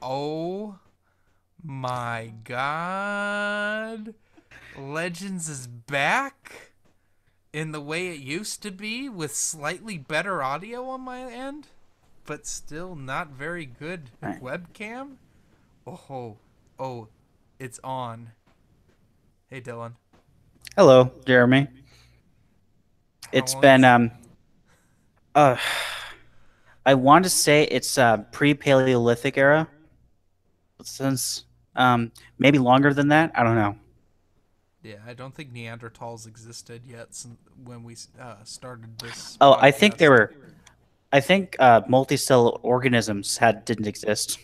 Oh my god. Legends is back in the way it used to be with slightly better audio on my end, but still not very good Right. webcam. Oh, oh, it's on. Hey Dylan, Hello, Jeremy. how It's long been is uh I want to say it's pre-Paleolithic era since maybe longer than that. I don't know. Yeah, I don't think Neanderthals existed yet since when we started this Oh, podcast. I think multicellular organisms had didn't exist.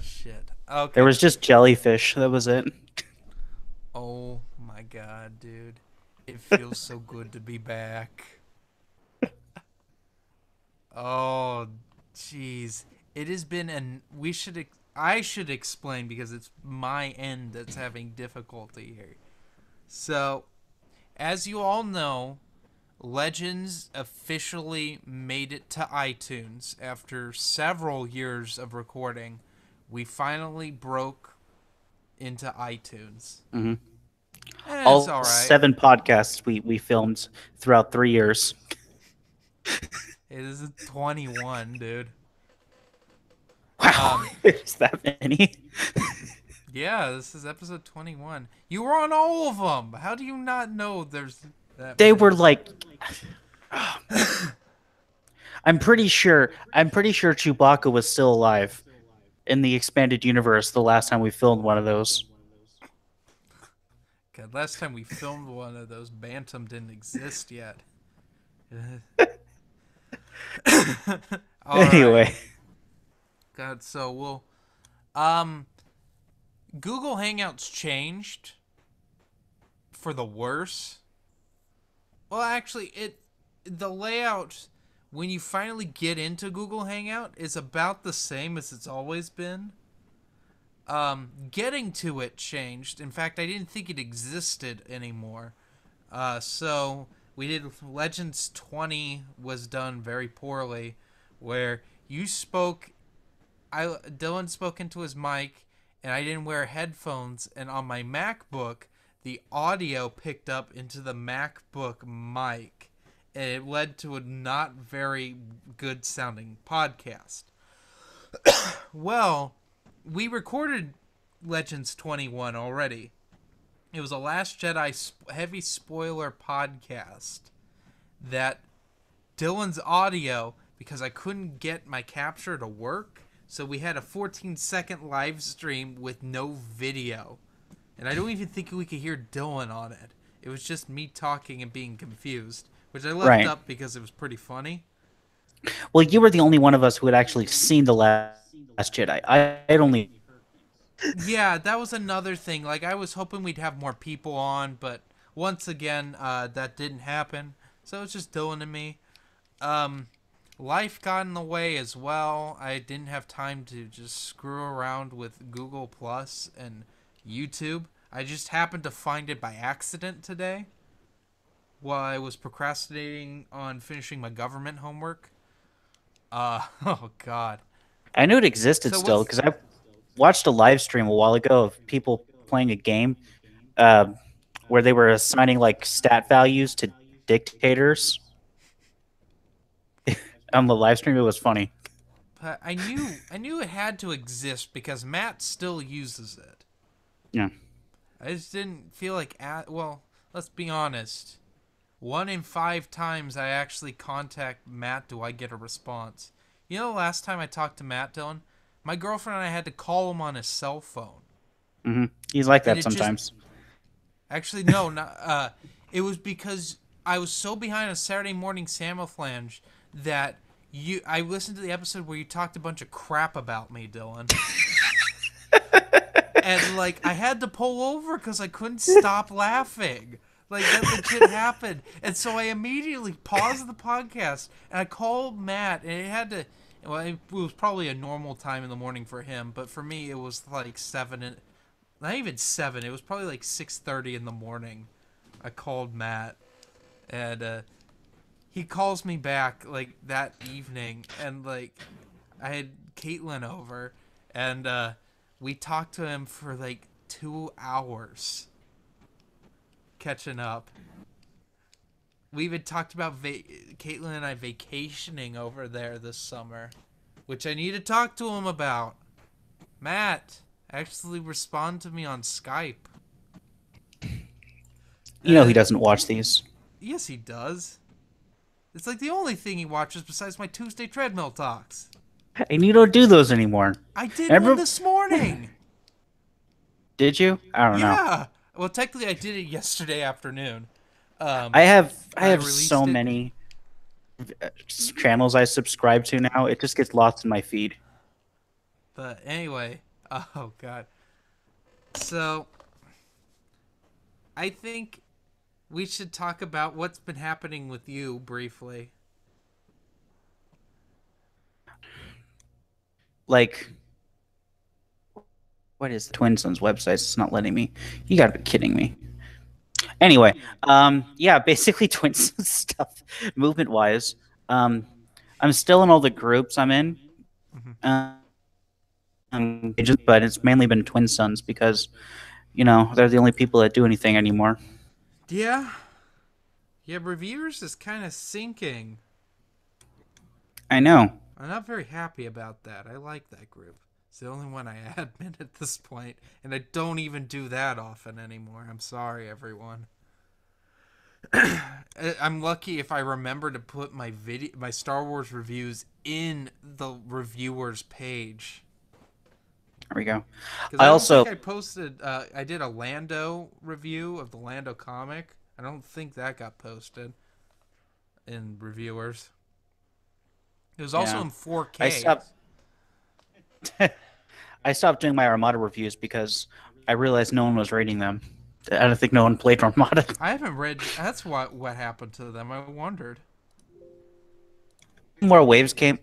Shit. There Okay. was just jellyfish. That was it. Oh my god, dude. It feels so good to be back. Oh, jeez. It has been an. I should explain because it's my end that's having difficulty here. So, as you all know, Legends officially made it to iTunes after several years of recording. We finally broke into iTunes. Hmm. And it's All alright. 7 podcasts we filmed throughout 3 years. It is 21, dude. Wow, Um, there's that many. yeah, this is episode 21. You were on all of them. How do you not know there's that They were many? like, I'm pretty sure Chewbacca was still alive in the expanded universe the last time we filmed one of those. God, last time we filmed one of those, Bantam didn't exist yet. All right. Anyway, God, so we'll um Google Hangouts changed for the worse. Well, actually, the layout when you finally get into Google Hangout is about the same as it's always been. Getting to it changed. In fact, I didn't think it existed anymore. So we did Legends 20 was done very poorly, where you spoke. Dylan spoke into his mic, and I didn't wear headphones. And on my MacBook, the audio picked up into the MacBook mic, and it led to a not very good sounding podcast. Well, we recorded Legends 21 already. It was a Last Jedi heavy spoiler podcast that Dylan's audio, because I couldn't get my capture to work, so we had a 14-second live stream with no video. And I don't even think we could hear Dylan on it. It was just me talking and being confused, which I left right. up because it was pretty funny. Well, you were the only one of us who had actually seen the Last Jedi. I had only. Yeah, that was another thing. Like, I was hoping we'd have more people on, but once again, that didn't happen. So it's just Dylan and me. Um, Life got in the way as well. I didn't have time to just screw around with Google Plus and YouTube. I just happened to find it by accident today while I was procrastinating on finishing my government homework. Oh god. I knew it existed So still what's because I watched a live stream a while ago of people playing a game uh, where they were assigning like stat values to dictators on the live stream. It was funny. but I knew it had to exist because Matt still uses it. Yeah. I just didn't feel like well, let's be honest. 1 in 5 times I actually contact Matt, do I get a response? You know, the last time I talked to Matt, Dylan, my girlfriend and I had to call him on his cell phone, He's like and that it just sometimes. actually no, not it was because I was so behind on Saturday morning Samoflange that I listened to the episode where you talked a bunch of crap about me, Dylan, and like I had to pull over because I couldn't stop laughing. Like that legit happened, and so I immediately paused the podcast and I called Matt, and it had to. Well, it was probably a normal time in the morning for him, but for me it was like seven, and not even seven. It was probably like 6:30 in the morning. I called Matt, and he calls me back like that evening, and like I had Caitlin over, and we talked to him for like 2 hours, catching up. We even talked about Caitlin and I vacationing over there this summer, which I need to talk to him about. Matt, actually respond to me on Skype. You know he doesn't watch these. Yes, he does. It's like the only thing he watches besides my Tuesday treadmill talks. And you don't do those anymore. I did Remember? one this morning. Did you? I don't know. Yeah. Well, technically, I did it yesterday afternoon. I have released so it. many channels I subscribe to now. It just gets lost in my feed. But anyway, oh god. So, I think we should talk about what's been happening with you briefly. Like, what is the Twin Sons website? It's not letting me. You gotta be kidding me. Anyway, yeah, basically Twin Sons stuff, movement wise. I'm still in all the groups I'm in. But it's mainly been Twin Sons because, they're the only people that do anything anymore. Yeah. Yeah, reviewers is kind of sinking. I know. I'm not very happy about that. I like that group. It's the only one I admin at this point, and I don't even do that often anymore. I'm sorry, everyone. I'm lucky if I remember to put my Star Wars reviews in the reviewers page. There we go. I also think I posted. I did a Lando review of the Lando comic. I don't think that got posted in reviewers. It was also in 4K. I stopped doing my Armada reviews because I realized no one was rating them. I don't think no one played Armada. I haven't read. That's what happened to them. I wondered. More waves came.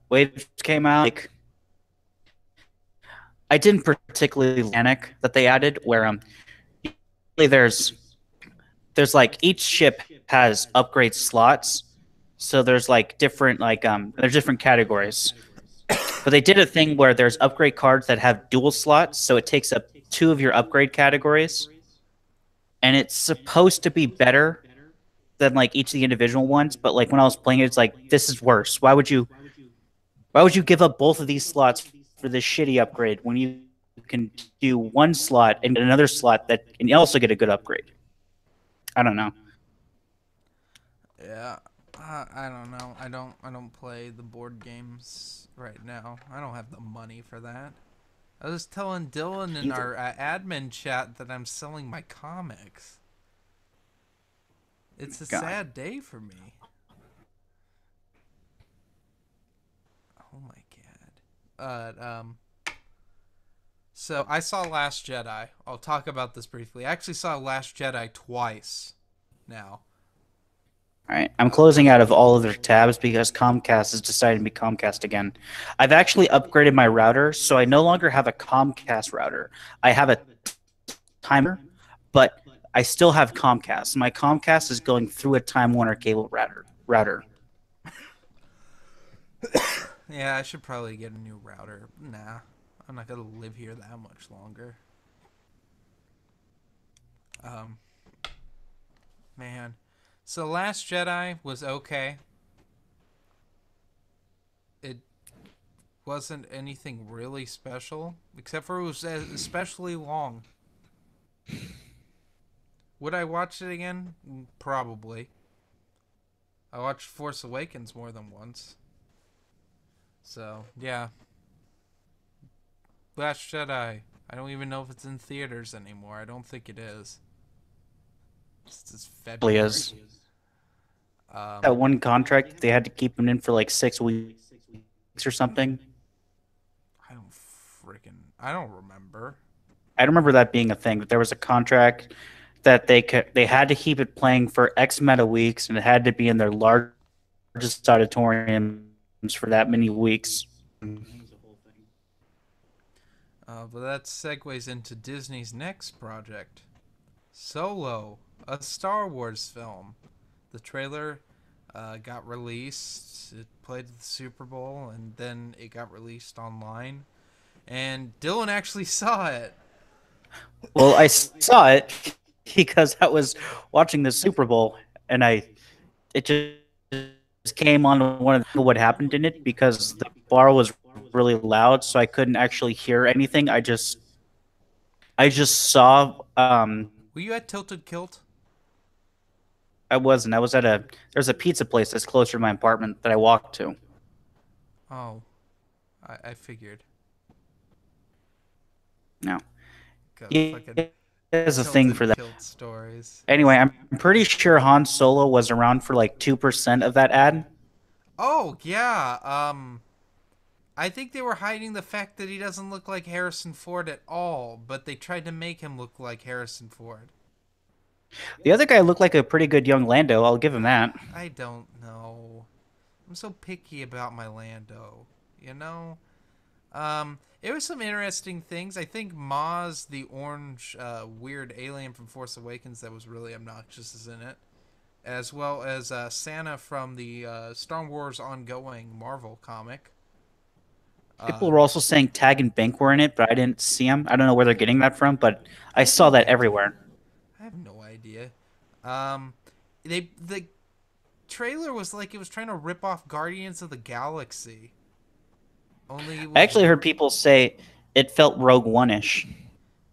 Waves came out. Like, I didn't particularly panic that they added where there's like each ship has upgrade slots. So there's like different there's different categories. But they did a thing where there's upgrade cards that have dual slots, so it takes up 2 of your upgrade categories. And it's supposed to be better than like each of the individual ones, but like when I was playing it, it's like, this is worse. Why would you give up both of these slots for this shitty upgrade when you can do one slot and another slot that and you also get a good upgrade? I don't know. Yeah. I don't know. I don't play the board games right now. I don't have the money for that. I was telling Dylan in our admin chat that I'm selling my comics. It's a sad day for me. Oh my god. So I saw Last Jedi. I'll talk about this briefly. I actually saw Last Jedi twice now. All right, I'm closing out of all of their tabs because Comcast has decided to be Comcast again. I've actually upgraded my router, so I no longer have a Comcast router. I have a timer, but I still have Comcast. My Comcast is going through a Time Warner cable router. Yeah, I should probably get a new router. Nah, I'm not gonna live here that much longer. Man. So Last Jedi was okay. It wasn't anything really special, except for it was especially long. Would I watch it again? Probably. I watched Force Awakens more than once. So, yeah. Last Jedi. I don't even know if it's in theaters anymore. I don't think it is. It's February. It is. That one contract, they had to keep him in for like 6 weeks or something. I don't remember. I don't remember that being a thing, but there was a contract that they had to keep it playing for X amount of weeks, and it had to be in their largest auditoriums for that many weeks. But that segues into Disney's next project, Solo. a Star Wars film. The trailer got released. It played at the Super Bowl, and then it got released online. And Dylan actually saw it. Well, I saw it because I was watching the Super Bowl, and it just came on one of the, what happened in it because the bar was really loud, so I couldn't actually hear anything. I just saw. Were you at Tilted Kilt? I wasn't. I was at a. There's a pizza place that's closer to my apartment that I walked to. Oh, I figured. No, Got he fucking has a thing for Tilted that. Kilt stories. Anyway, I'm pretty sure Han Solo was around for like 2% of that ad. Oh yeah. I think they were hiding the fact that he doesn't look like Harrison Ford at all, but they tried to make him look like Harrison Ford. The other guy looked like a pretty good young Lando. I'll give him that. I don't know. I'm so picky about my Lando. You know? It was some interesting things. I think Maz, the orange, weird alien from Force Awakens that was really obnoxious, is in it. As well as Santa from the Star Wars ongoing Marvel comic. People Uh, were also saying Tag and Bank were in it, but I didn't see them. I don't know where they're getting that from, but I I saw think that they did. everywhere. I have no idea. Um, the trailer was like it was trying to rip off Guardians of the Galaxy. Only it I was actually heard people say it felt Rogue One-ish.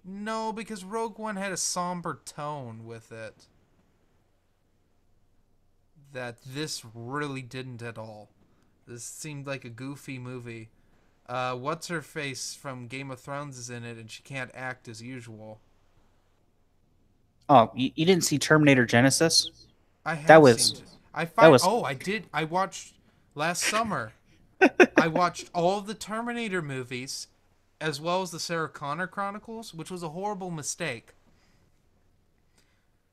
no, because Rogue One had a somber tone with it that this really didn't at all. This seemed like a goofy movie. What's her face from Game of Thrones is in it, and she can't act as usual. Oh, you didn't see Terminator Genesis? I That have seen. was I that find. was Oh, I did. I watched last summer. I watched all of the Terminator movies, as well as the Sarah Connor Chronicles, which was a horrible mistake.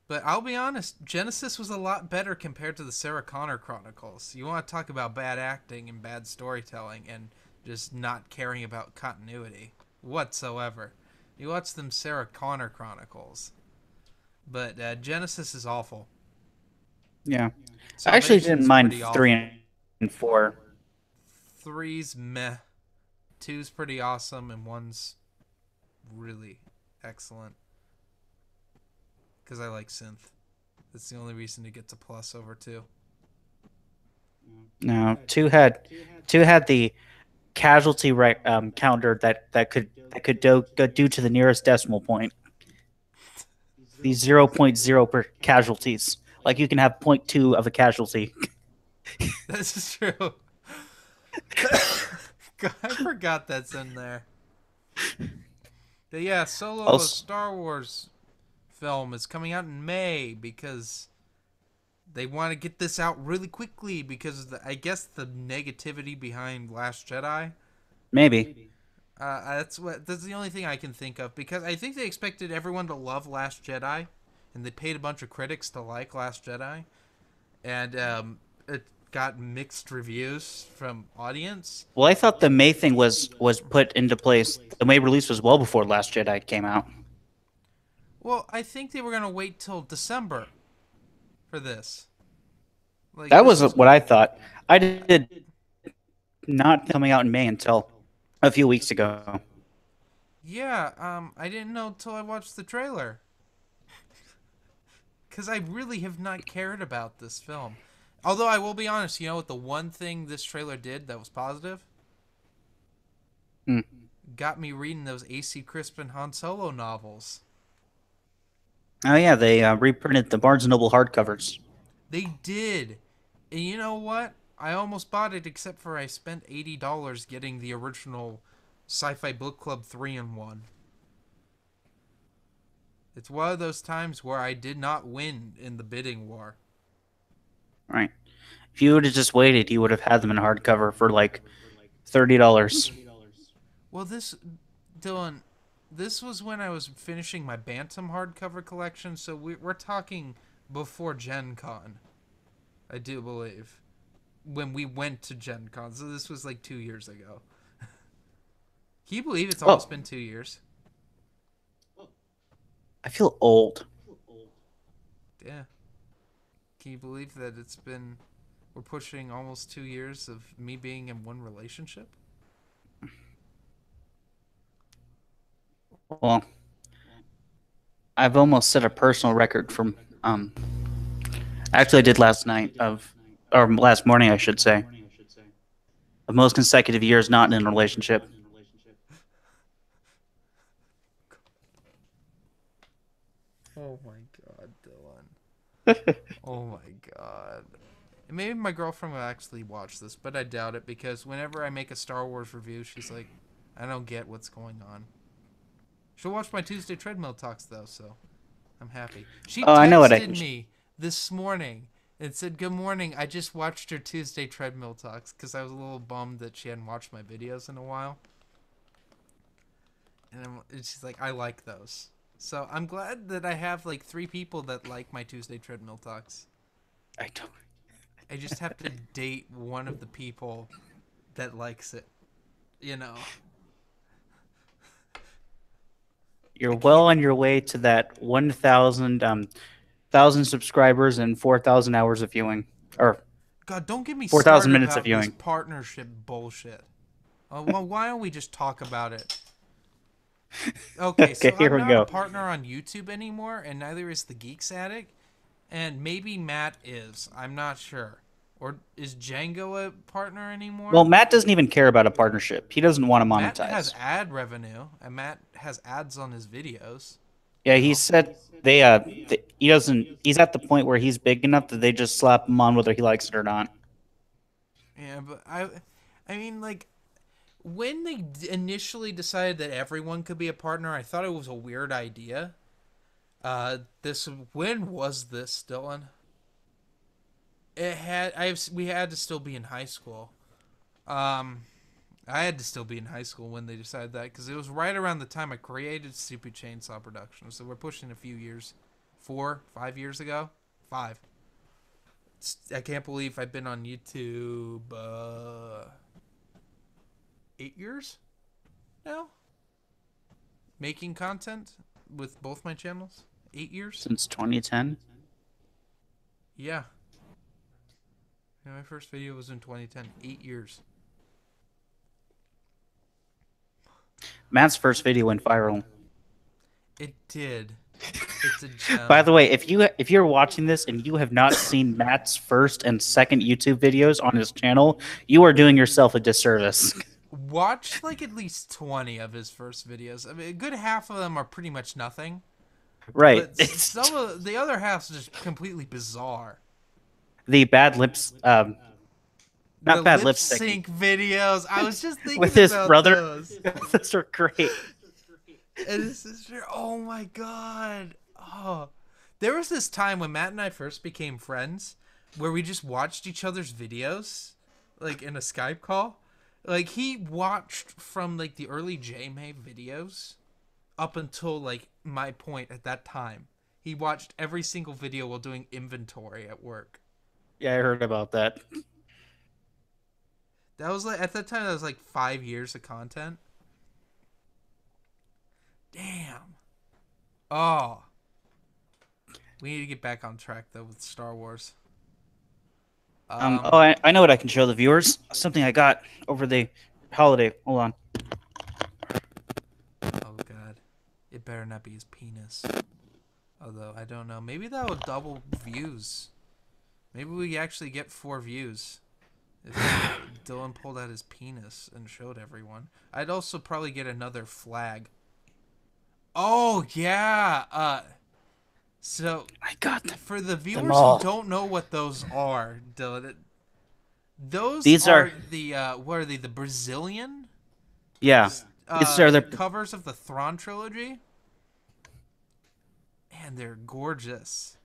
But I'll be honest, Genesis was a lot better compared to the Sarah Connor Chronicles. You want to talk about bad acting and bad storytelling and just not caring about continuity whatsoever. You watch them Sarah Connor Chronicles. But Genesis is awful. yeah. I actually didn't Salvation's mind pretty 3 awful. and 4. Three's meh. Two's pretty awesome, and one's really excellent. Because I like synth. That's the only reason to get to plus over two. No, 2 had the casualty counter that could go due to the nearest decimal point. The 0.0 per casualties. Like you can have zero point 0.2 of a casualty. This is true. God, I forgot that's in there. But yeah, Solo, a Also, Star Wars film, is coming out in May because they want to get this out really quickly because of I guess the negativity behind Last Jedi. maybe. That's the only thing I can think of because I think they expected everyone to love Last Jedi, and they paid a bunch of critics to like Last Jedi, and it got mixed reviews from audience. Well, I thought the May thing was put into place. The May release was well before Last Jedi came out. Well, I think they were gonna wait till December for this. Like That this was was what I thought. I did not coming out in May until a few weeks ago. yeah. I didn't know till I watched the trailer because I really have not cared about this film. Although I will be honest, you know what the one thing this trailer did that was positive? Hmm. Got me reading those AC Crispin Han Solo novels. Oh yeah, they reprinted the Barnes and Noble hardcovers. They did. And you know what? I almost bought it except for I spent $80 getting the original Sci-Fi Book Club 3 in 1. It's one of those times where I did not win in the bidding war. Right. If you would have just waited, you would have had them in hardcover for like $30. Well, Dylan, this was when I was finishing my Bantam hardcover collection, so we're talking before Gen Con, I do believe. When we went to Gen Con. So this was like 2 years ago. Can you believe it's Oh, almost been 2 years? I feel old. Yeah. Can you believe that we're pushing almost 2 years of me being in one relationship? Well, I've almost set a personal record from actually I did last night or last morning I should say, of most consecutive years not in a relationship. Oh my god, Dylan. Oh my god. Maybe my girlfriend will actually watch this, but I doubt it because whenever I make a Star Wars review, she's like, I don't get what's going on. She'll watch my Tuesday treadmill talks though, so I'm happy. She Oh, I know what I texted can. me this morning and said, "Good morning. I just watched her Tuesday treadmill talks because I was a little bummed that she hadn't watched my videos in a while." And she's like, "I like those." So I'm glad that I have like 3 people that like my Tuesday treadmill talks. I don't. I just have to date one of the people that likes it. You know. You're well on your way to that 1,000 subscribers and 4,000 hours of viewing, or God, don't get me 4,000 started minutes of about this viewing. partnership bullshit. Well, why don't we just talk about it? Okay, so Okay, here I'm we not a go. partner on YouTube anymore, and neither is the Geeks Addict, and maybe Matt is. I'm not sure. Or is Django a partner anymore? Well, Matt doesn't even care about a partnership. He doesn't want to Matt has monetize. ad revenue, and Matt has ads on his videos. Yeah, You he know? said he doesn't. He's at the point where he's big enough that they just slap him on whether he likes it or not. Yeah, but I mean, like, when they initially decided that everyone could be a partner, I thought it was a weird idea. When was this, Dylan? We had to still be in high school. I had to still be in high school when they decided that because it was right around the time I created Stupid Chainsaw Productions. So we're pushing a few years, 4, 5 years ago, 5. I can't believe I've been on YouTube 8 years now, making content with both my channels. 8 years Since 2010. Yeah. Yeah, my first video was in 2010. 8 years. Matt's first video went viral. It did. It's a gem. By the way, if you're watching this and you have not seen Matt's first and second YouTube videos on his channel, you are doing yourself a disservice. Watch like at least 20 of his first videos. I mean, a good half of them are pretty much nothing. Right. But some of the other half's just completely bizarre. The bad lips, not The bad lip lipstick. sync videos. I was just thinking With his about brother. those. Those are great. And his sister. Oh my god. Oh, there was this time when Matt and I first became friends, where we just watched each other's videos, like in a Skype call. Like he watched from like the early J-May videos, up until like my point at that time. He watched every single video while doing inventory at work. Yeah, I heard about that. That was like at that time that was like 5 years of content. Damn. Oh. We need to get back on track though with Star Wars. I know what I can show the viewers. Something I got over the holiday. Hold on. Oh god. It better not be his penis. Although I don't know. Maybe that will double views. Maybe we actually get 4 views. If Dylan pulled out his penis and showed everyone. I'd also probably get another flag. Oh yeah. So I got them. for the viewers all. who don't know what those are, Dylan, those These are are- the what are they? The Brazilian Yeah. These are the covers of the Thrawn trilogy, and they're gorgeous.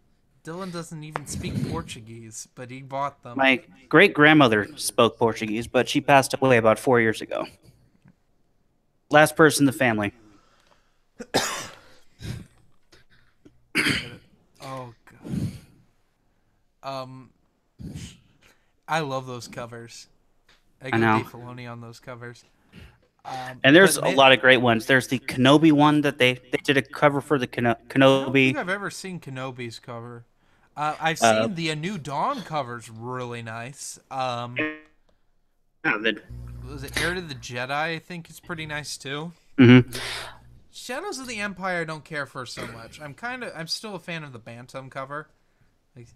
Dylan doesn't even speak Portuguese, but he bought them. My great grandmother spoke Portuguese, but she passed away about 4 years ago. Last person in the family. Oh god. I love those covers. I go know. Dave Filoni on those covers. And there's but a lot of great ones. There's the Kenobi one that they did a cover for the I don't Kenobi. think I've ever seen Kenobi's cover. I've Uh, seen the A New Dawn cover's really nice. yeah, the, Was it Heir to the Jedi? I think it's pretty nice too. mhm. Shadows of the Empire I don't care for so much. I'm still a fan of the Bantam cover. Like,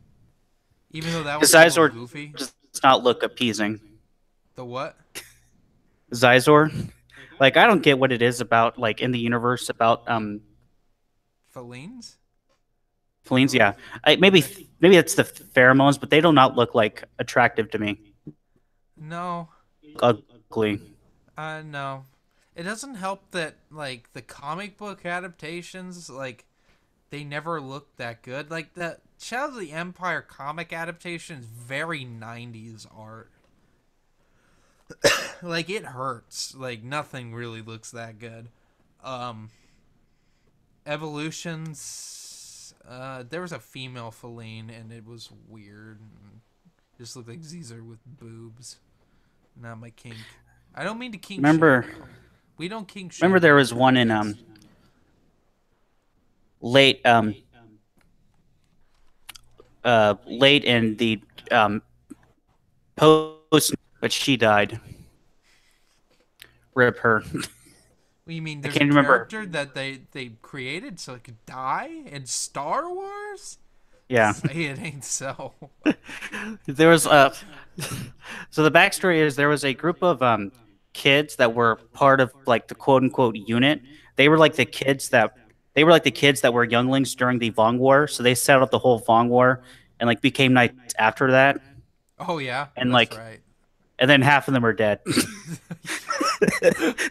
even though that His one's a little Zizor goofy. does not look appeasing. The what? Zizor, like I don't get what it is about like in the universe about Felines? felines. Yeah, maybe it's the pheromones, but they do not look like attractive to me. No. Ugly. No. It doesn't help that like the comic book adaptations, like they never looked that good. Like the Shadows of the Empire comic adaptation is very 90s art. Like it hurts. Like nothing really looks that good. Um Evolutions, there was a female Feline and it was weird. Just looked like Caesar with boobs. Not my kink. I don't mean to kink Remember, shame, though. We don't kink shame. remember there was one in late late in the post, but she died. Rip her. What do you mean? There's can't a remember. character that they created so it could die in Star Wars? Yeah. Say it ain't so. There was so the backstory is there was a group of kids that were part of like the quote unquote unit. They were like the kids that were younglings during the Vong War, so they set up the whole Vong War and like became knights after that. Oh yeah, And that's like right. and then half of them are dead.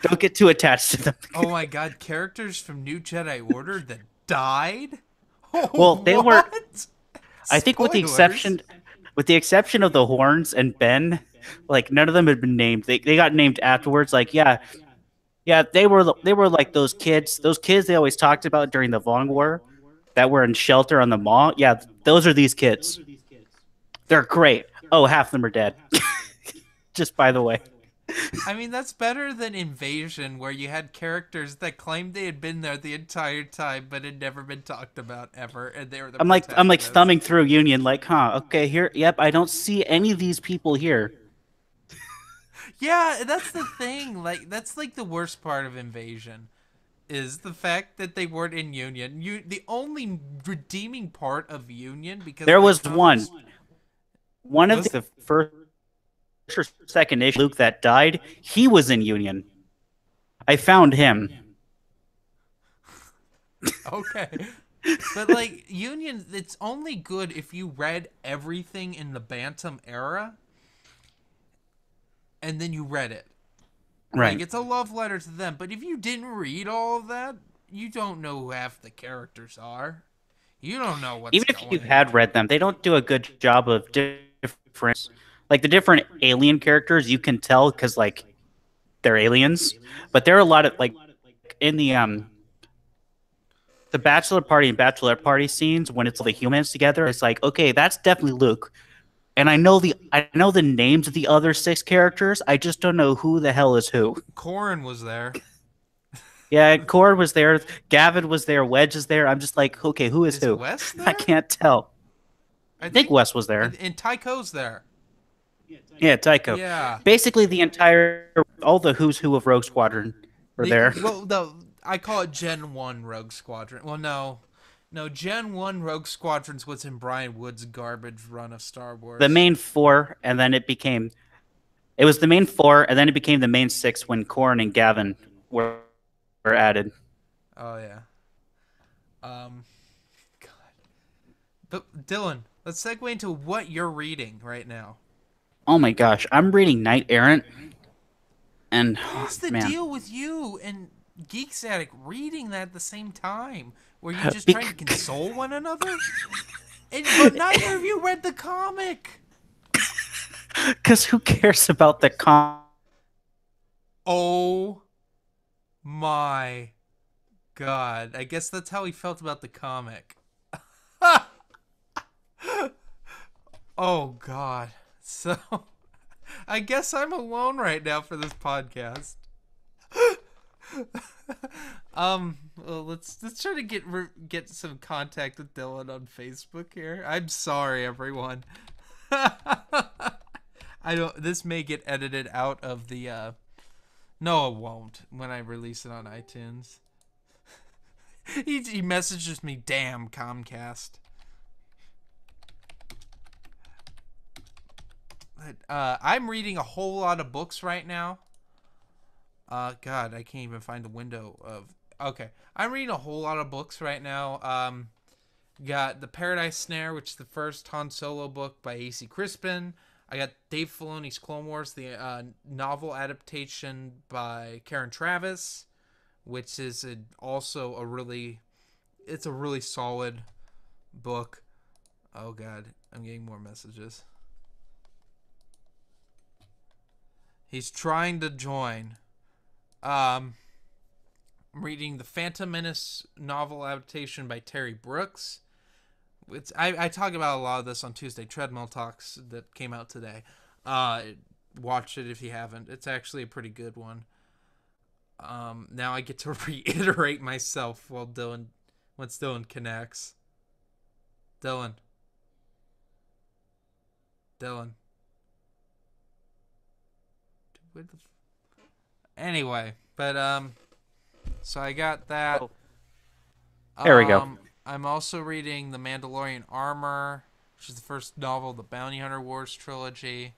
Don't get too attached to them. Oh my god, characters from New Jedi Order that died? Oh, Well, they were what? I think with the Spoilers. exception of the Horns and Ben, like none of them had been named. They got named afterwards. Like yeah, they were like those kids they always talked about during the Vong War that were in shelter on the mall. Yeah, those are these kids. They're great. Oh, half of them are dead. Just by the way. I mean, that's better than Invasion, where you had characters that claimed they had been there the entire time, but had never been talked about ever, and they were the I'm like protagonists. thumbing through Union, like, huh? Okay, here. Yep, I don't see any of these people here. Yeah, that's the thing. Like, that's like the worst part of Invasion, is the fact that they weren't in Union. The only redeeming part of Union, because There my was comics- one of Was- the first or second issue Luke that died. He was in Union. I found him. Okay. But like Union, it's only good if you read everything in the Bantam era, and then you read it. Right. Like it's a love letter to them. But if you didn't read all of that, you don't know who half the characters are. You don't know what's Even if going you on. had read them, they don't do a good job of different, like the different alien characters. You can tell because like they're aliens, but there are a lot of like in the bachelor party and bachelorette party scenes when it's all the humans together. It's like okay, that's definitely Luke, and I know the names of the other 6 characters. I just don't know who the hell is who. Corrin was there. Yeah, Cord was there, Gavin was there, Wedge is there. I'm just like okay, who is Is who? Wes there? I can't tell. I think Wes was there. And Tycho's there. Yeah, Tycho. Yeah. Basically, all the who's who of Rogue Squadron were there. Well, I call it Gen 1 Rogue Squadron. Well, no, Gen 1 Rogue Squadron's what's in Brian Wood's garbage run of Star Wars. The main 4, and then it was the main 4, and then it became the main 6 when Corrin and Gavin were added. Oh yeah. God. But Dylan, let's segue into what you're reading right now. Oh my gosh, I'm reading Knight Errant, and What's the man, deal with you and Geek Static reading that at the same time? Were you just Bec- trying to console one another? But neither of you read the comic. because who cares about the Oh my god. I guess that's how he felt about the comic. Oh god. So I guess I'm alone right now for this podcast. Well, let's try to get some contact with Dylan on Facebook here. I'm sorry, everyone. I don't. This may get edited out of the. No, it won't. When I release it on iTunes, he messages me, "Damn Comcast." I'm reading a whole lot of books right now. God, I can't even find the window of. Okay, I'm reading a whole lot of books right now. Got The Paradise Snare, which is the first Han Solo book by A.C. Crispin. I got Dave Filoni's Clone Wars, the novel adaptation by Karen Traviss, which is also it's a really solid book. Oh God, I'm getting more messages. He's trying to join. I'm reading the Phantom Menace novel adaptation by Terry Brooks. I talk about a lot of this on Tuesday Treadmill Talks that came out today. Watch it if you haven't. It's actually a pretty good one. Now I get to reiterate myself once Dylan connects. Dylan. Anyway, but so I got that. Oh. There we go. I'm also reading The Mandalorian Armor, which is the first novel of the Bounty Hunter Wars trilogy.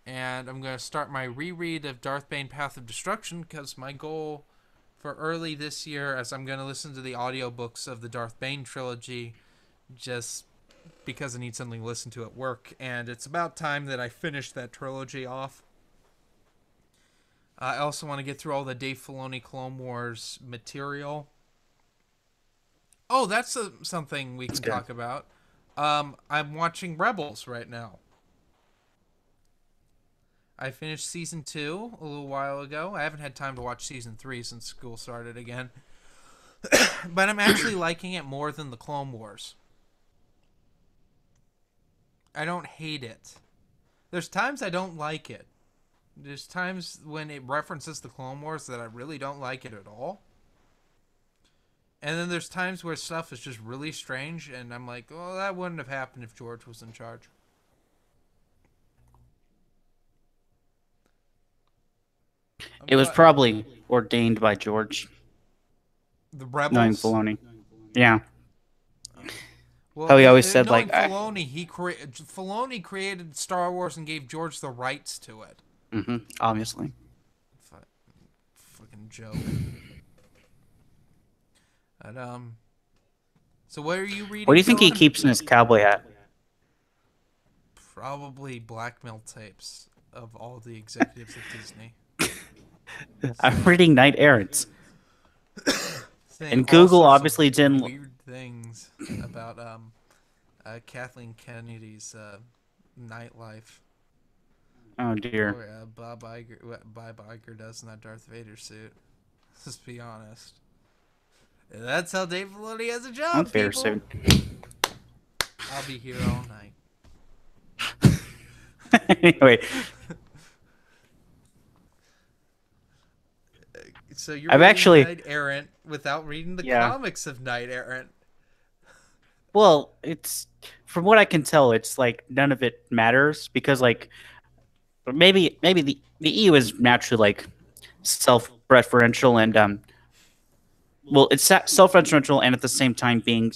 And I'm going to start my reread of Darth Bane Path of Destruction, because my goal for early this year, as I'm going to listen to the audiobooks of the Darth Bane trilogy, just because I need something to listen to at work. And it's about time that I finish that trilogy off. I also want to get through all the Dave Filoni Clone Wars material. Oh, that's something we can talk about. I'm watching Rebels right now. I finished season 2 a little while ago. I haven't had time to watch season 3 since school started again. But I'm actually liking it more than the Clone Wars. I don't hate it. There's times I don't like it. There's times when it references the Clone Wars that I really don't like it at all. And then there's times where stuff is just really strange, and I'm like, oh, that wouldn't have happened if George was in charge. It was probably ordained by George. The Rebels? Knowing Filoni. Yeah. Well, how he always said, like... Filoni created Star Wars and gave George the rights to it. Mm-hmm, obviously. Fucking joke. But, so what are you reading? What do you think he keeps in his cowboy hat? Probably blackmail tapes of all the executives of Disney. I'm reading Knight Errants. And Google obviously didn't... Weird things about Kathleen Kennedy's nightlife. Oh, dear. Or Bob Iger does in that Darth Vader suit. Let's be honest. That's how Dave Filoni has a job, Vader people. suit. I'll be here all night. Anyway. So you're I've reading actually... Knight Errant without reading the comics of Knight Errant. Well, it's... From what I can tell, it's like none of it matters because, like, maybe the EU is naturally like self-referential and well, it's self-referential and at the same time being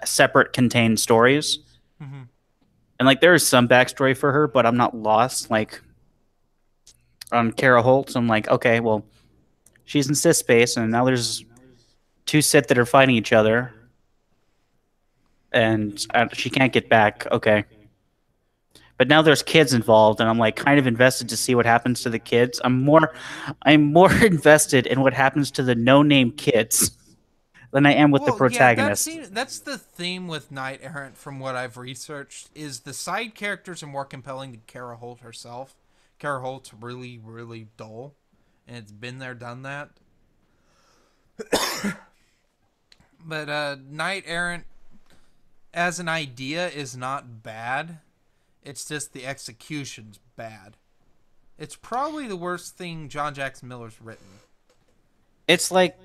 separate, contained stories. Mm-hmm. And like there is some backstory for her, but I'm not lost. Like on Kara Holt, I'm like, okay, well, she's in Sith space, and now there's two Sith that are fighting each other. And she can't get back. Okay. But now there's kids involved, and I'm like kind of invested to see what happens to the kids. I'm more invested in what happens to the no-name kids than I am with the protagonist. Yeah, that's the theme with Knight Errant from what I've researched, is the side characters are more compelling than Kara Holt herself. Kara Holt's really, really dull, and it's been there, done that. But Knight Errant as an idea is not bad. It's just the execution's bad. It's probably the worst thing John Jackson Miller's written. It's like,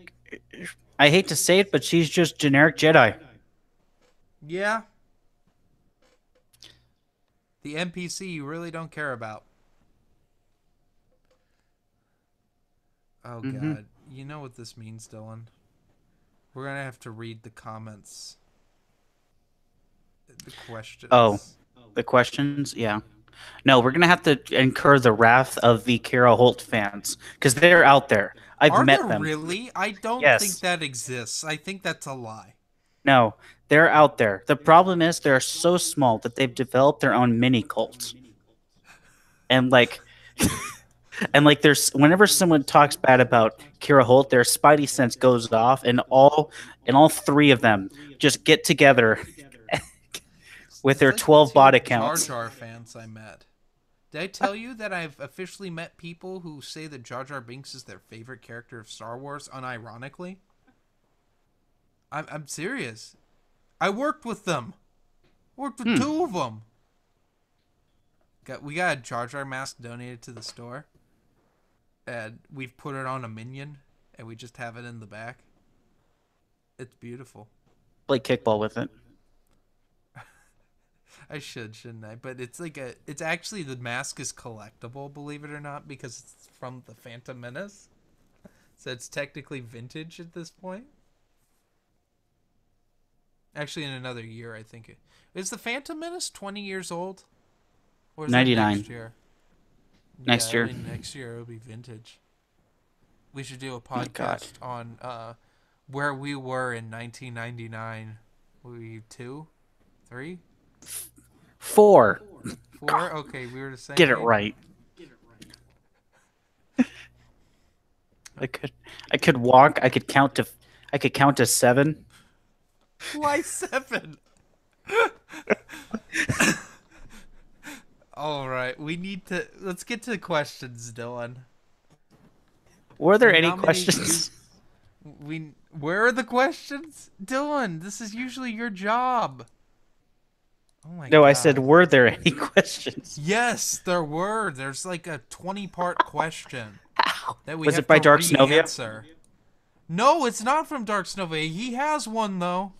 I hate to say it, but she's just generic Jedi. Yeah, the NPC you really don't care about. Oh Hmm. god, you know what this means, Dylan. We're gonna have to read the comments, the Oh, questions. the questions? Yeah. No, we're gonna have to incur the wrath of the Kira Holt fans because they're out there. I've Are there met them. really? I don't think Yes. that exists. I think that's a lie. No, they're out there. The problem is they're so small that they've developed their own mini cult. And like and like there's whenever someone talks bad about Kira Holt, their spidey sense goes off and all three of them just get together with It's their like the 12 two bot Jar accounts. Jar fans I met. Did I tell you that I've officially met people who say that Jar Jar Binks is their favorite character of Star Wars, unironically? I'm serious. I worked with them. Worked with Hmm. two of them. We got a Jar Jar mask donated to the store, and we've put it on a minion, and we just have it in the back. It's beautiful. Play kickball with it. I should, shouldn't I? But it's like it's actually the mask is collectible, believe it or not, because it's from the Phantom Menace. So it's technically vintage at this point. Actually, in another year, I think is the Phantom Menace 20 years old, or is that 99 next year? Yeah, next I year. mean next year it'll be vintage. We should do a Oh my god. podcast on where we were in 1999. We two, three, 4. four. Okay, we were the same Get it age. right. I could I could walk, I could count to 7. Why seven? All right, we need to let's get to the questions, Dylan. Were there We any nominated you. questions? We where are the questions, Dylan? This is usually your job. Oh my No, I said god. were there any questions? Yes, there were. There's like a 20-part question that we Was have it by to Dark Snovia? re-answer. No, it's not from Dark Snovia. He has one though.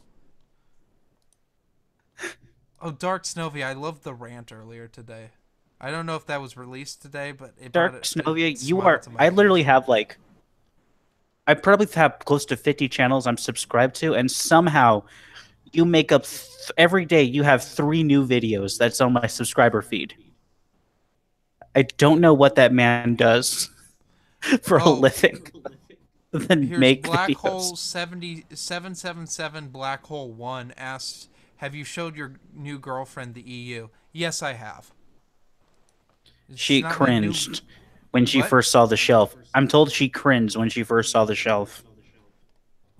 Oh, Dark Snovia. I loved the rant earlier today. I don't know if that was released today, but Dark it Snovia, you smiled are to my I face. literally have like I probably have close to 50 channels I'm subscribed to, and somehow you make up every day you have 3 new videos that's on my subscriber feed. I don't know what that man does for a Oh, living than here's make Black Hole videos. 7777 Black Hole 1 asks, have you showed your new girlfriend the EU? Yes, I have. It's She not my new. cringed when she What? first saw the shelf. I'm told she cringed when she first saw the shelf.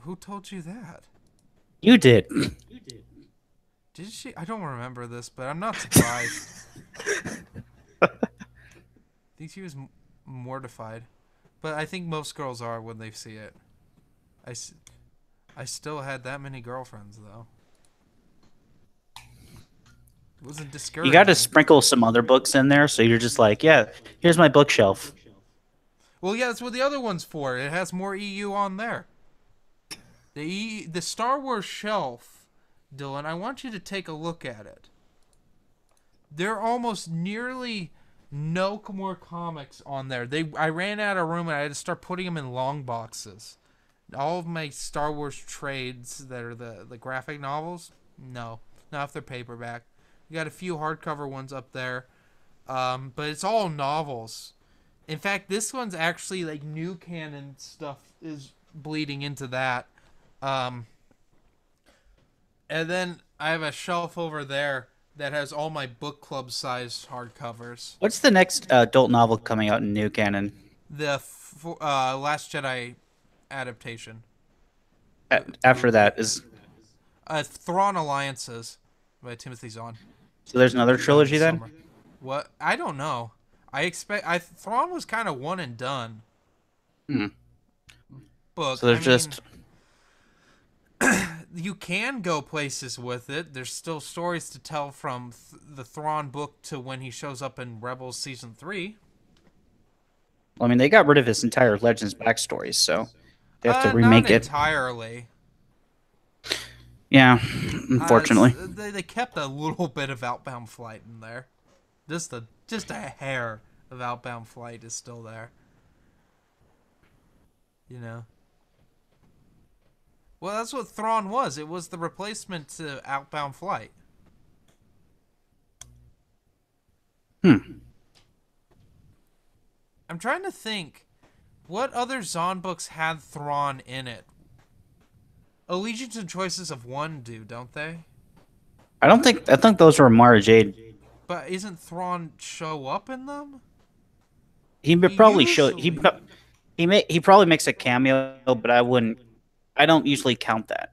Who told you that? You did. Did she? I don't remember this, but I'm not surprised. I think she was mortified. But I think most girls are when they see it. I still had that many girlfriends, though. It wasn't You discouraging. got to sprinkle some other books in there, so you're just like, yeah, here's my bookshelf. Well, yeah, that's what the other one's for. It has more EU on there. The Star Wars shelf, Dylan, I want you to take a look at it. There are almost nearly no more comics on there. I ran out of room and I had to start putting them in long boxes. All of my Star Wars trades that are the graphic novels, no, not if they're paperback. You got a few hardcover ones up there, but it's all novels. In fact, this one's actually like new canon stuff is bleeding into that. Um, and then I have a shelf over there that has all my book club sized hardcovers. What's the next adult novel coming out in new canon? The Last Jedi adaptation, the After movie. that is Thrawn Alliances by Timothy Zahn. so there's another Comes out in trilogy then? summer. What? I don't know. Thrawn was kind of one and done. Hmm. Book. So there's just You can go places with it. There's still stories to tell from the Thrawn book to when he shows up in Rebels season 3. I mean they got rid of his entire Legends backstory, so They have to Not remake it. entirely. Yeah, unfortunately. They kept a little bit of Outbound Flight in there. Just a hair of Outbound Flight is still there. You know. Well, that's what Thrawn was. It was the replacement to Outbound Flight. I'm trying to think. What other Zon books had Thrawn in it? Allegiance and Choices of One do, don't they? I think those were Mara Jade. But isn't Thrawn show up in them? He probably show he probably makes a cameo, but I don't usually count that.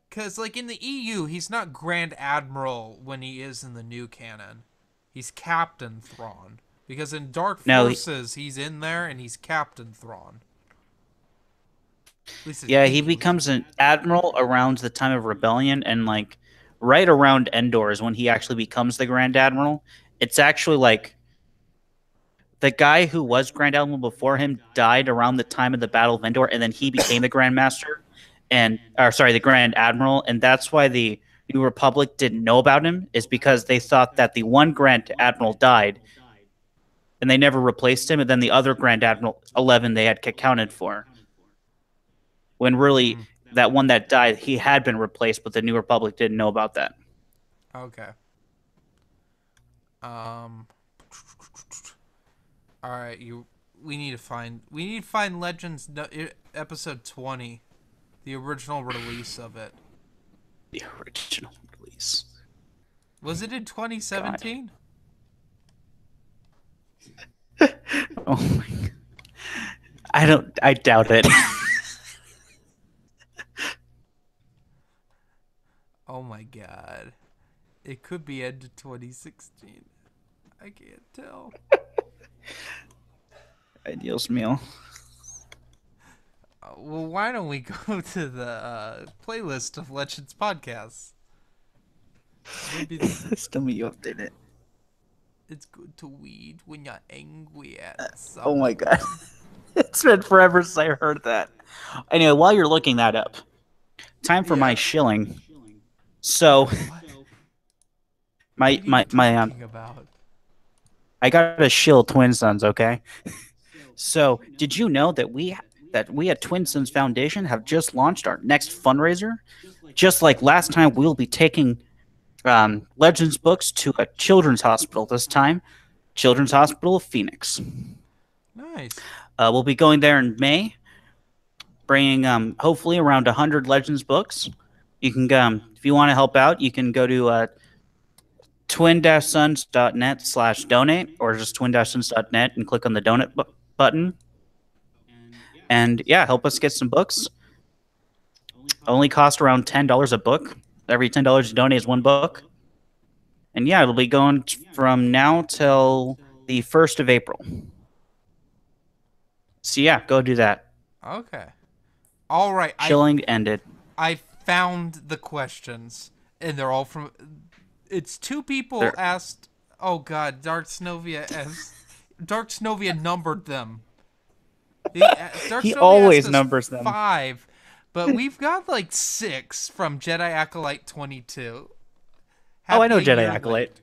Because, like, in the EU, he's not Grand Admiral when he is in the new canon. He's Captain Thrawn. Because in Dark Forces, he's in there and he's Captain Thrawn. Yeah, he becomes an admiral around the time of Rebellion, and like right around Endor is when he actually becomes the Grand Admiral. It's actually like the guy who was Grand Admiral before him died around the time of the Battle of Endor, and then he became the Grand Master, the Grand Admiral, and that's why the New Republic didn't know about him, is because they thought that the one Grand Admiral died, and they never replaced him, and then the other Grand Admiral 11 they had accounted for. When really, that one that died, he had been replaced, but the New Republic didn't know about that. Okay. All right, we need to find Legends episode 20, the original release of it. The original release. Was it in 2017? Oh my God. I doubt it. Oh my God. It could be end of 2016. I can't tell. Ideals meal. Well, why don't we go to the playlist of Legends podcasts? Maybe Still me, you update it. It's good to weed when you're angry at someone. Oh my God. It's been forever since I heard that. Anyway, while you're looking that up, time for my shilling. So, what are you talking about? I got to shill Twin Sons, okay? So, did you know that we at Twin Sons Foundation have just launched our next fundraiser? Just like last time, we'll be taking Legends books to a children's hospital. This time, Children's Hospital of Phoenix. Nice. We'll be going there in May, bringing hopefully around 100 Legends books. You can, if you want to help out, you can go to twin-sons.net/donate, or just twin-sons.net and click on the donate button. And yeah, help us get some books. Only cost around $10 a book. Every $10 you donate is one book. And yeah, it'll be going from now till the 1st of April. So yeah, go do that. Okay. All right. Chilling ended. I found the questions, and they're all from. It's two people asked. Oh God, Dark Snovia numbered them. He always numbers them. 5, but we've got like 6 from Jedi Acolyte 22. I know Jedi Acolyte.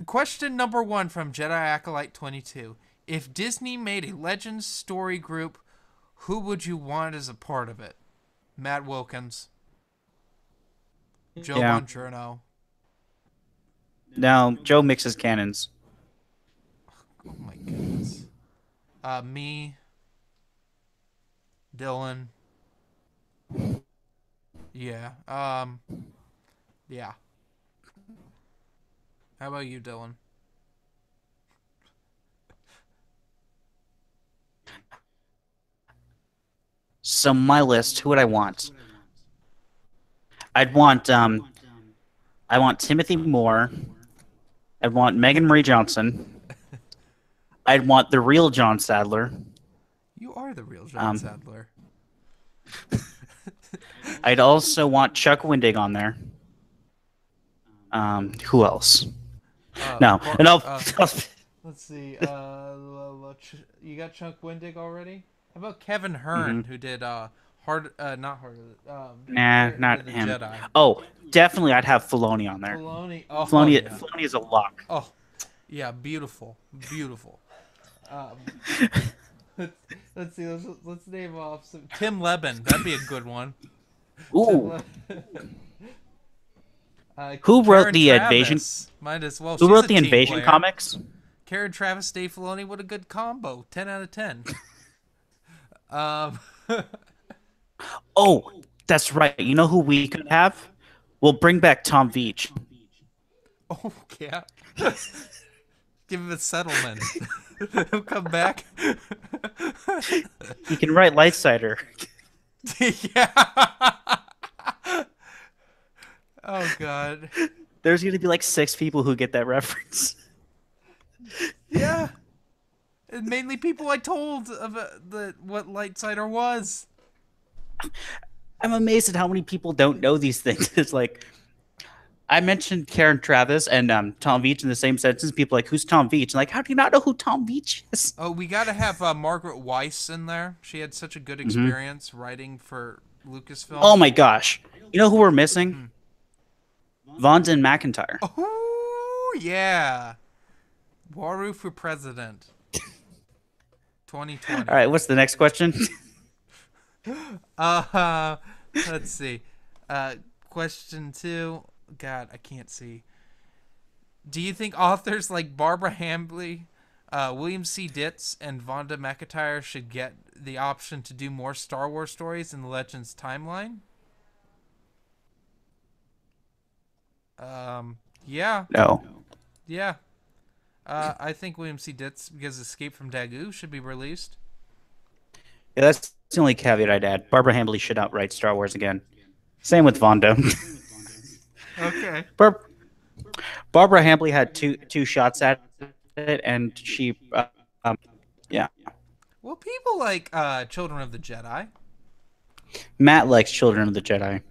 Question number 1 from Jedi Acolyte 22. If Disney made a Legends story group, who would you want as a part of it? Matt Wilkins. Joe Bongiorno. No, Joe mixes cannons. Oh my goodness. Me. Dylan. Yeah. Yeah. How about you, Dylan? So my list, who would I want? I want Timothy Moore. I'd want Megan Marie Johnson. I'd want the real John Sadler. You are the real John Sadler. I'd also want Chuck Wendig on there. Who else? Let's see. You got Chuck Wendig already? How about Kevin Hearn, who did not Hard, Nah, Return of not the him. Jedi? Oh, definitely, I'd have Filoni on there. Filoni. Oh Filoni, yeah. Filoni is a lock. Oh, yeah. Beautiful, beautiful. Um, let's, let's see. Let's name off some. Tim Levin. That'd be a good one. Tim Ooh, Levin. who wrote Karen the Invasion? Travis. Might as well. Who She's wrote a the team Invasion player. comics? Karen Travis, Dave Filoni. What a good combo. 10 out of 10. Um. Oh, that's right. You know who we could have? We'll bring back Tom Veach. Oh yeah. Give him a settlement. He'll come back. He can write Lightsider. Yeah. Oh god. There's going to be like 6 people who get that reference. Yeah. And mainly people I told of what Lightsider was. I'm amazed at how many people don't know these things. It's like I mentioned Karen Travis and Tom Veach in the same sentence. People are like, who's Tom Veach? And like, how do you not know who Tom Veach is? Oh, we got to have Margaret Weiss in there. She had such a good experience writing for Lucasfilm. Oh my gosh. You know who we're missing? Vonda McIntyre. Oh, yeah. Waru for president. 2020. All right, what's the next question? Let's see. Question 2. God, I can't see. Do you think authors like Barbara Hambly, William C. Ditz, and Vonda McIntyre should get the option to do more Star Wars stories in the Legends timeline? Yeah. No. Yeah. I think William C. Ditz, because Escape from Dagu should be released. Yeah, that's the only caveat I'd add. Barbara Hambly should not write Star Wars again. Same with Vonda. Okay. Barbara Hambly had two shots at it, and she, yeah. Well, people like Children of the Jedi. Matt likes Children of the Jedi.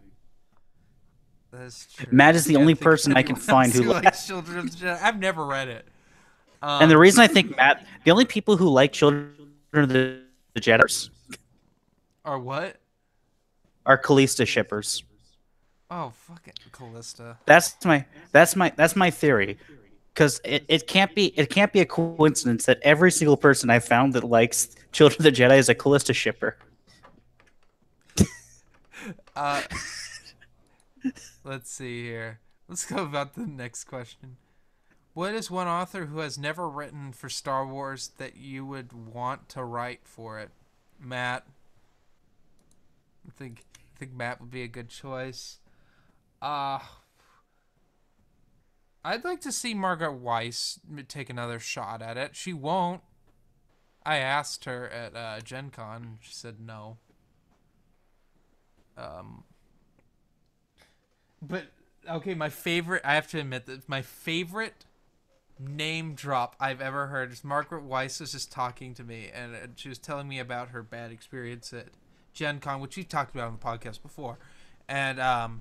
That's true. Matt is the only think of person I can anyone find else who likes Children of the Jedi. I've never read it. And the reason I think Matt, the only people who like Children of the Jedi Or what? are Callista shippers. Oh, fucking Callista. That's my theory. Because it can't be a coincidence that every single person I found that likes Children of the Jedi is a Callista shipper. Let's see here. Let's go about the next question. What is one author who has never written for Star Wars that you would want to write for it? Matt. I think Matt would be a good choice. I'd like to see Margaret Weiss take another shot at it. She won't. I asked her at Gen Con, and she said no. But okay, I have to admit that my favorite name drop I've ever heard is Margaret Weiss was just talking to me, and she was telling me about her bad experience at Gen Con, which we talked about on the podcast before. And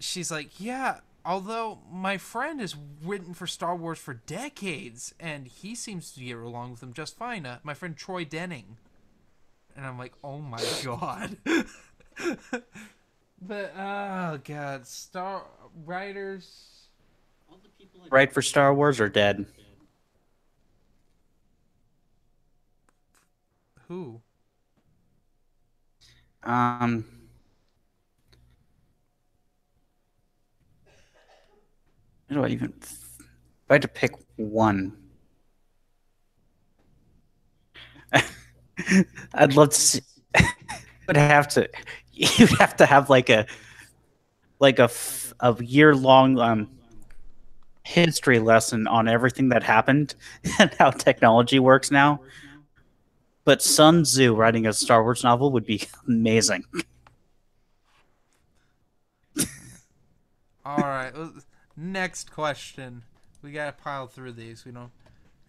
she's like, yeah, although my friend has written for Star Wars for decades, and he seems to get along with them just fine. My friend Troy Denning. And I'm like, oh my god. But, oh god, Star writers... Write for Star Wars or dead? Who? How do I even... If I had to pick one... I'd love to see... You'd have to have like a year-long history lesson on everything that happened and how technology works now. But Sun Tzu writing a Star Wars novel would be amazing. All right, next question. We gotta pile through these. We don't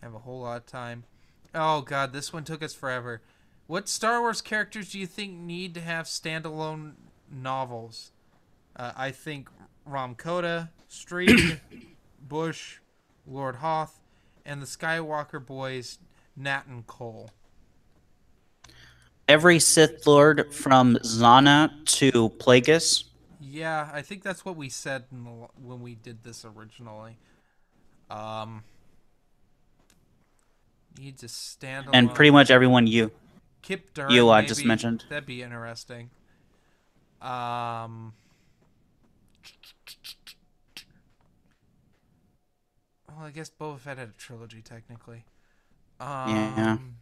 have a whole lot of time. Oh god, this one took us forever. What Star Wars characters do you think need to have standalone novels? I think Ram Koda, Street, Bush, Lord Hoth, and the Skywalker boys, Nat and Cole. every Sith Lord from Zana to Plagueis, Yeah, I think that's what we said when we did this originally. Um, needs a and pretty standalone. much everyone Kip you Duran, just maybe. mentioned. That'd be interesting. Um, well, I guess Boba Fett had a trilogy technically. Yeah. Um,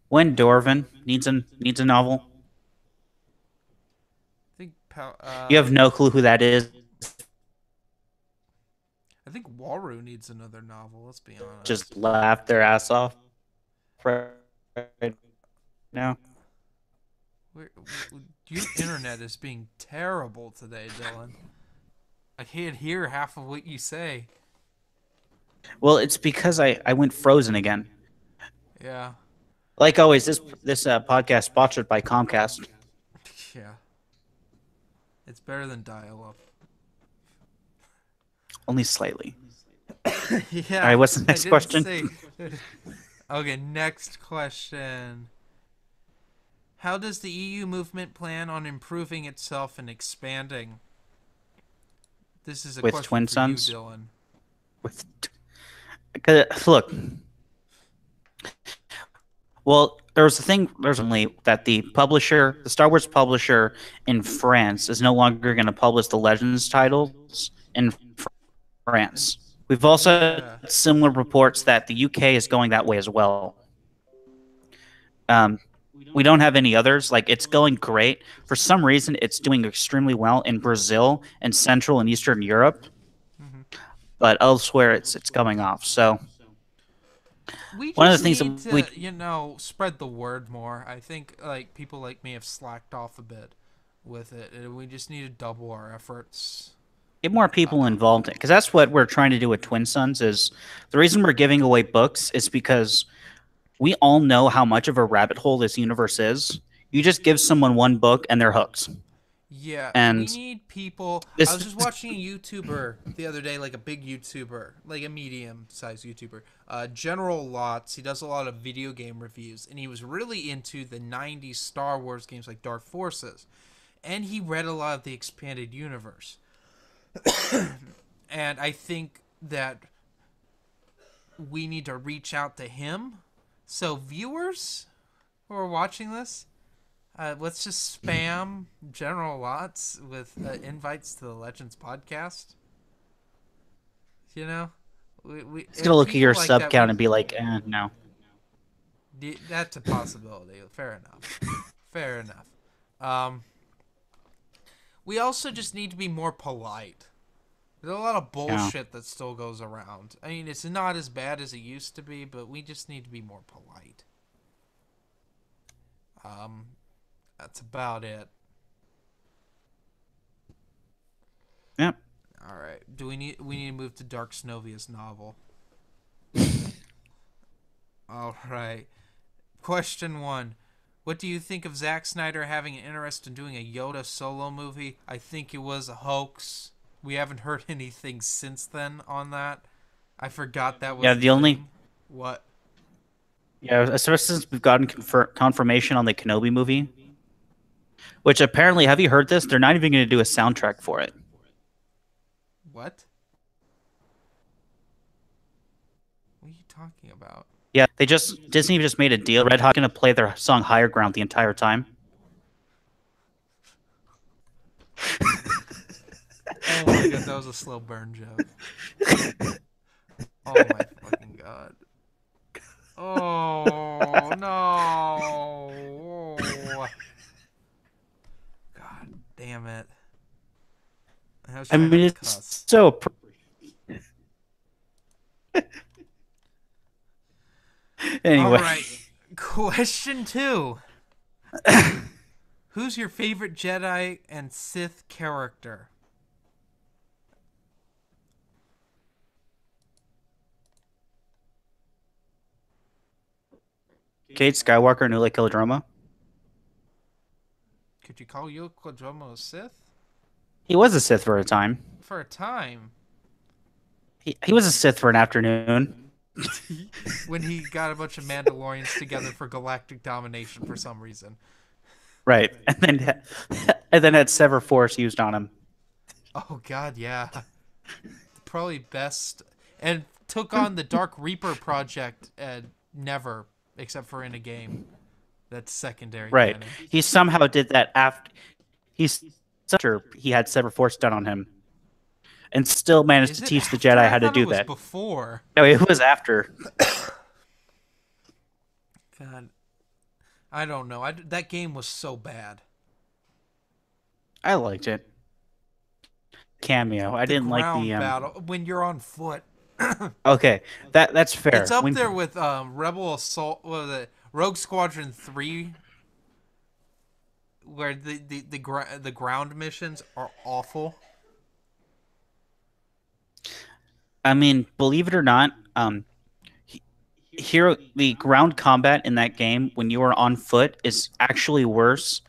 When Dorvin needs a novel. I think You have no clue who that is. I think Waru needs another novel. Let's be Just honest. laugh their ass off right now. Your internet is being terrible today, Dylan. I can't hear half of what you say. Well, it's because I went frozen again. Yeah, Like always, this podcast sponsored by Comcast. yeah. It's better than dial-up. Only slightly. All right, Yeah, what's the I next didn't question? say. Okay, next question. How does the EU movement plan on improving itself and expanding? This is a With question twin for you, sons? Dylan. With look, well, there's a thing. There's only that the Star Wars publisher in France, is no longer going to publish the Legends titles in France. We've also Yeah. had similar reports that the UK is going that way as well. Um, we don't have any others. Like, it's going great. For some reason, it's doing extremely well in Brazil and Central and Eastern Europe, Hmm. but elsewhere it's coming off. So We one of the just things need that we to, spread the word more. I think like people like me have slacked off a bit with it, and we just need to double our efforts. get more people involved in, because that's what we're trying to do with Twin Sons. Is the reason we're giving away books is because we all know how much of a rabbit hole this universe is. You just give someone one book and they're hooked. Yeah, we And need people. I this, was just watching a YouTuber the other day, like a big YouTuber, like a medium-sized YouTuber, General Lots. He does a lot of video game reviews, and he was really into the '90s Star Wars games like Dark Forces, and he read a lot of the expanded universe. And I think that we need to reach out to him. So viewers who are watching this, let's just spam General Lots with invites to the Legends podcast. You know, he's gonna look at your people like sub that. count and be like, no. That's a possibility. Fair enough. Fair enough. Um, we also just need to be more polite. There's a lot of Yeah. bullshit that still goes around. I mean, it's not as bad as it used to be, but we just need to be more polite. Um, that's about it. Yep. All right. Do we need to move to Dark Snovia's novel? All right. Question 1. What do you think of Zack Snyder having an interest in doing a Yoda solo movie? I think it was a hoax. We haven't heard anything since then on that. I forgot that was Yeah, a the only thing. What? yeah, especially since we've gotten confirmation on the Kenobi movie, which apparently, have you heard this? They're not even going to do a soundtrack for it. What? What are you talking about? Yeah, Disney just made a deal. Red Hot going to play their song "Higher Ground" the entire time. Oh my god, that was a slow burn joke. Oh my fucking god. Oh no. God damn it. I was I trying mean, not to it's cuss. so. Anyway, Alright. Question 2. Who's your favorite Jedi and Sith character? Kate Skywalker, Nula Kildroma. Could you call Yoda Quadromo a Sith? He was a Sith for a time. For a time. He was a Sith for an afternoon. when he got a bunch of Mandalorians together for galactic domination for some reason. Right, and then had Sever Force used on him. Oh God, yeah, probably best, and took on the Dark Reaper project. Never, except for in a game. That's secondary Right, canon. he somehow did that after he had Sever Force done on him, and still managed Is to it teach the after? Jedi I how to thought it do was that. before. No, it was after. God, I don't know. That game was so bad. I liked it. Cameo. I The didn't like ground the. battle when you're on foot. Okay, that's It's fair. up When there with Rebel Assault. What was it? Rogue Squadron 3, where the ground missions are awful. I mean, believe it or not, here the ground combat in that game when you are on foot is actually worse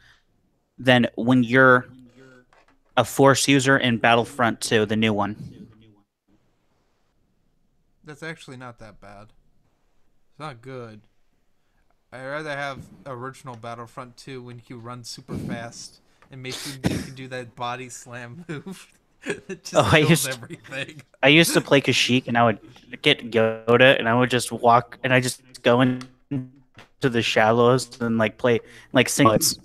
than when you're a force user in Battlefront 2, the new one. That's actually not that bad. It's not good. I'd rather have original Battlefront 2 when you run super fast and you can do that body slam move that Oh, just kills everything. I used to play Kashyyyk, and I would get Yoda, and I would just walk, and I just go into the shallows and like play like singlets.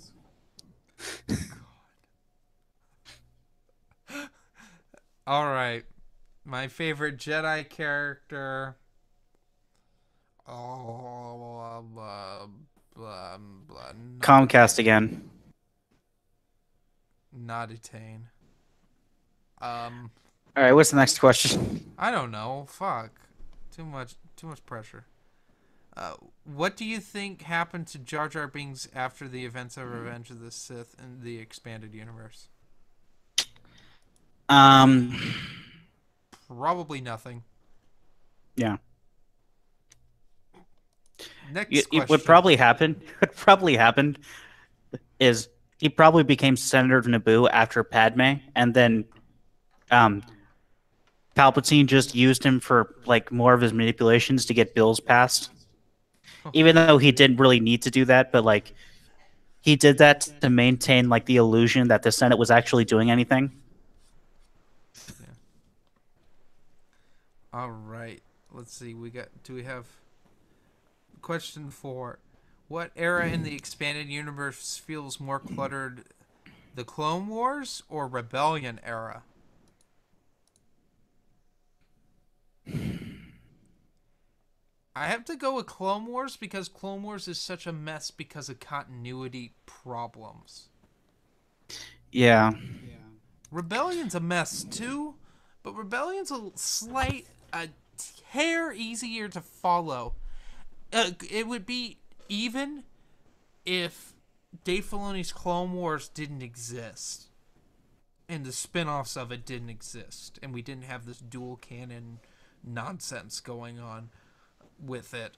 All right, my favorite Jedi character. Oh, blah, blah, blah, Comcast again. Not Etain. All right, what's the next question? I don't know. Fuck. Too much pressure. What do you think happened to Jar Jar Binks after the events of Revenge of the Sith in the expanded universe? Um, Probably nothing. yeah. Next question. What probably happened? What probably happened is he probably became Senator of Naboo after Padme, and then Palpatine just used him for like more of his manipulations to get bills passed. Even though he didn't really need to do that, but like he did that to maintain like the illusion that the Senate was actually doing anything. Yeah. All right. Let's see. Do we have question 4? What era in the expanded universe feels more cluttered? The Clone Wars or Rebellion era? I have to go with Clone Wars because Clone Wars is such a mess because of continuity problems. Yeah. Rebellion's a mess too, but Rebellion's a hair easier to follow. It would be even if Dave Filoni's Clone Wars didn't exist and the spin-offs of it didn't exist and we didn't have this dual canon nonsense going on with it.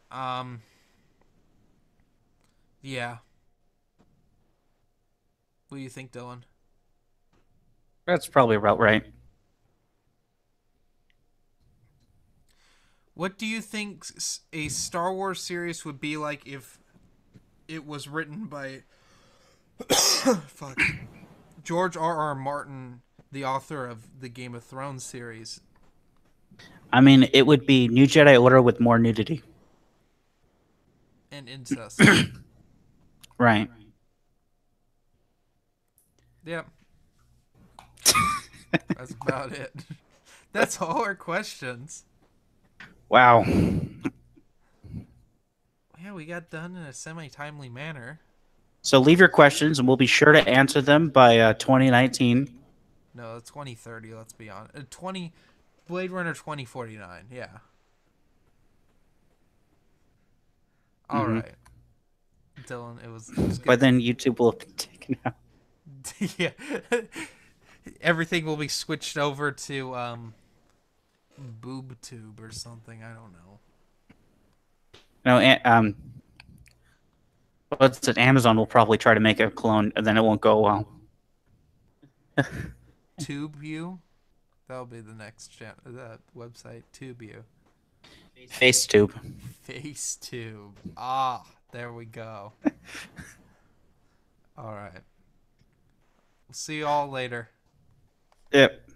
Yeah. What do you think, Dylan? That's probably about right. What do you think a Star Wars series would be like if it was written by fuck, George R.R. Martin, the author of the Game of Thrones series? I mean, it would be New Jedi Order with more nudity. And incest. Right. Yep. That's about it. That's all our questions. Wow. Yeah, we got done in a semi-timely manner. So leave your questions, and we'll be sure to answer them by 2019. No, 2030. Let's be honest. Blade Runner 2049. Yeah. All right, Dylan. It was good. But then YouTube will have been taken out. Yeah. Everything will be switched over to BoobTube or something. I don't know. No, what's it? Amazon will probably try to make a clone, and then it won't go well. TubeU. That'll be the next website. TubeU. FaceTube. FaceTube. Ah, there we go. All right. We'll see you all later. Yep.